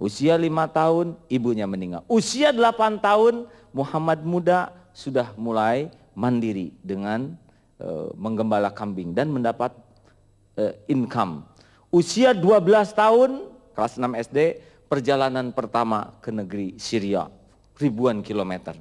Usia 5 tahun ibunya meninggal. Usia 8 tahun Muhammad muda sudah mulai mandiri dengan menggembala kambing dan mendapat income. Usia 12 tahun kelas 6 SD perjalanan pertama ke negeri Syria ribuan kilometer.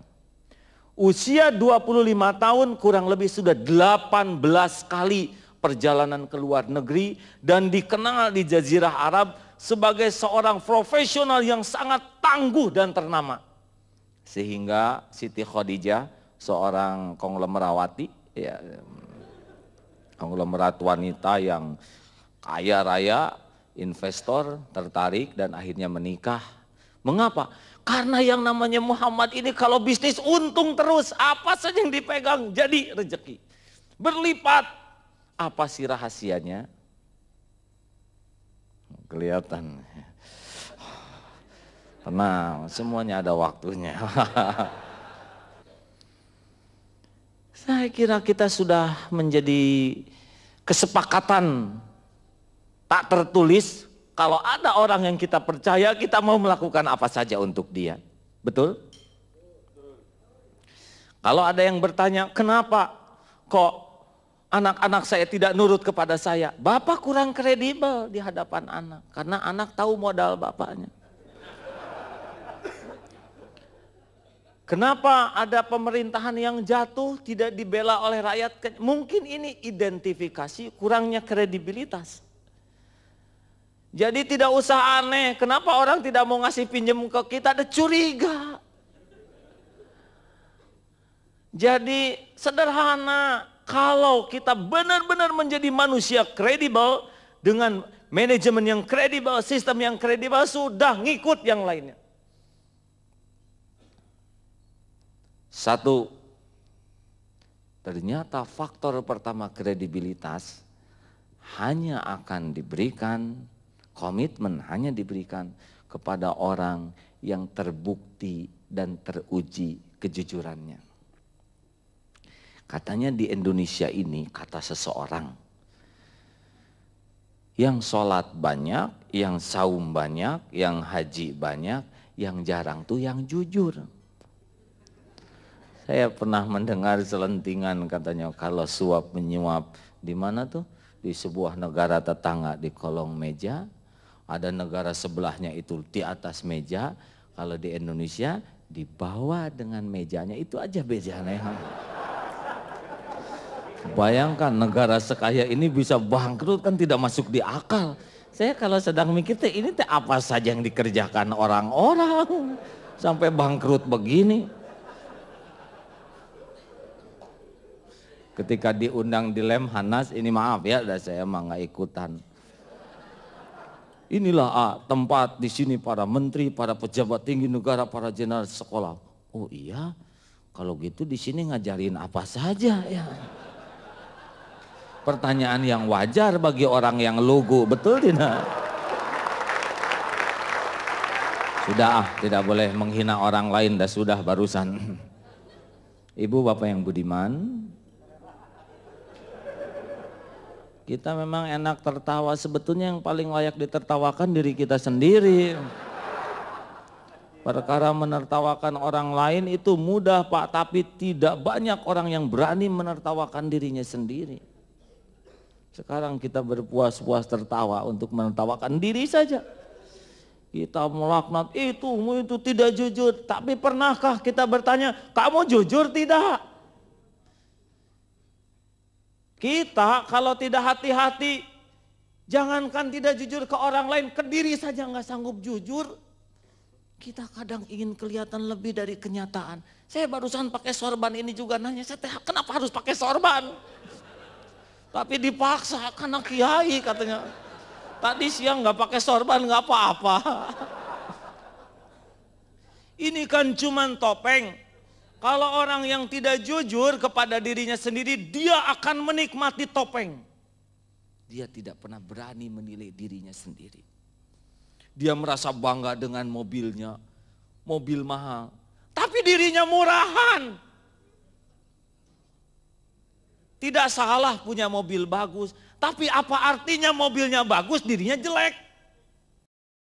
Usia 25 tahun kurang lebih sudah 18 kali perjalanan ke luar negeri dan dikenal di Jazirah Arab sebagai seorang profesional yang sangat tangguh dan ternama. Sehingga Siti Khadijah, seorang konglomerawati, ya, konglomerat wanita yang kaya raya, investor tertarik dan akhirnya menikah. Mengapa? Karena yang namanya Muhammad ini kalau bisnis untung terus, apa saja yang dipegang jadi rezeki. Berlipat. Apa sih rahasianya? Kelihatan. Tenang, semuanya ada waktunya. Saya kira kita sudah menjadi kesepakatan tak tertulis, kalau ada orang yang kita percaya, kita mau melakukan apa saja untuk dia. Betul? Kalau ada yang bertanya, kenapa kok anak-anak saya tidak nurut kepada saya? Bapak kurang kredibel di hadapan anak, karena anak tahu modal bapaknya. Kenapa ada pemerintahan yang jatuh tidak dibela oleh rakyat? Mungkin ini identifikasi kurangnya kredibilitas. Jadi tidak usah aneh, kenapa orang tidak mau ngasih pinjam ke kita, ada curiga. Jadi sederhana, kalau kita benar-benar menjadi manusia kredibel, dengan manajemen yang kredibel, sistem yang kredibel, sudah ngikut yang lainnya. Satu, ternyata faktor pertama kredibilitas hanya akan diberikan, komitmen hanya diberikan kepada orang yang terbukti dan teruji kejujurannya. Katanya di Indonesia ini, kata seseorang, yang sholat banyak, yang saum banyak, yang haji banyak, yang jarang tuh yang jujur. Saya pernah mendengar selentingan katanya, kalau suap menyuap di mana tuh? Di sebuah negara tetangga di kolong meja, ada negara sebelahnya itu di atas meja, kalau di Indonesia di bawah dengan mejanya, itu aja bedanya. Bayangkan negara sekaya ini bisa bangkrut, kan tidak masuk di akal. Saya kalau sedang mikir ini apa saja yang dikerjakan orang-orang sampai bangkrut begini. Ketika diundang di Lemhanas, ini maaf ya, saya mah nggak ikutan. Inilah tempat di sini para menteri, para pejabat tinggi negara, para jenderal sekolah. Oh iya, kalau gitu di sini ngajarin apa saja ya? Pertanyaan yang wajar bagi orang yang lugu, betul tidak? Sudah, tidak boleh menghina orang lain, dah sudah barusan. Ibu bapak yang budiman, kita memang enak tertawa, sebetulnya yang paling layak ditertawakan diri kita sendiri. Perkara menertawakan orang lain itu mudah Pak, tapi tidak banyak orang yang berani menertawakan dirinya sendiri. Sekarang kita berpuas-puas tertawa untuk menertawakan diri saja. Kita melaknat itu tidak jujur, tapi pernahkah kita bertanya, kamu jujur tidak? Kita kalau tidak hati-hati, jangankan tidak jujur ke orang lain, ke diri saja nggak sanggup jujur. Kita kadang ingin kelihatan lebih dari kenyataan. Saya barusan pakai sorban ini juga nanya, saya kenapa harus pakai sorban? Tapi dipaksa karena kiai katanya. Tadi siang nggak pakai sorban nggak apa-apa. Ini kan cuman topeng. Kalau orang yang tidak jujur kepada dirinya sendiri, dia akan menikmati topeng. Dia tidak pernah berani menilai dirinya sendiri. Dia merasa bangga dengan mobilnya, mobil mahal. Tapi dirinya murahan. Tidak salah punya mobil bagus, tapi apa artinya mobilnya bagus, dirinya jelek?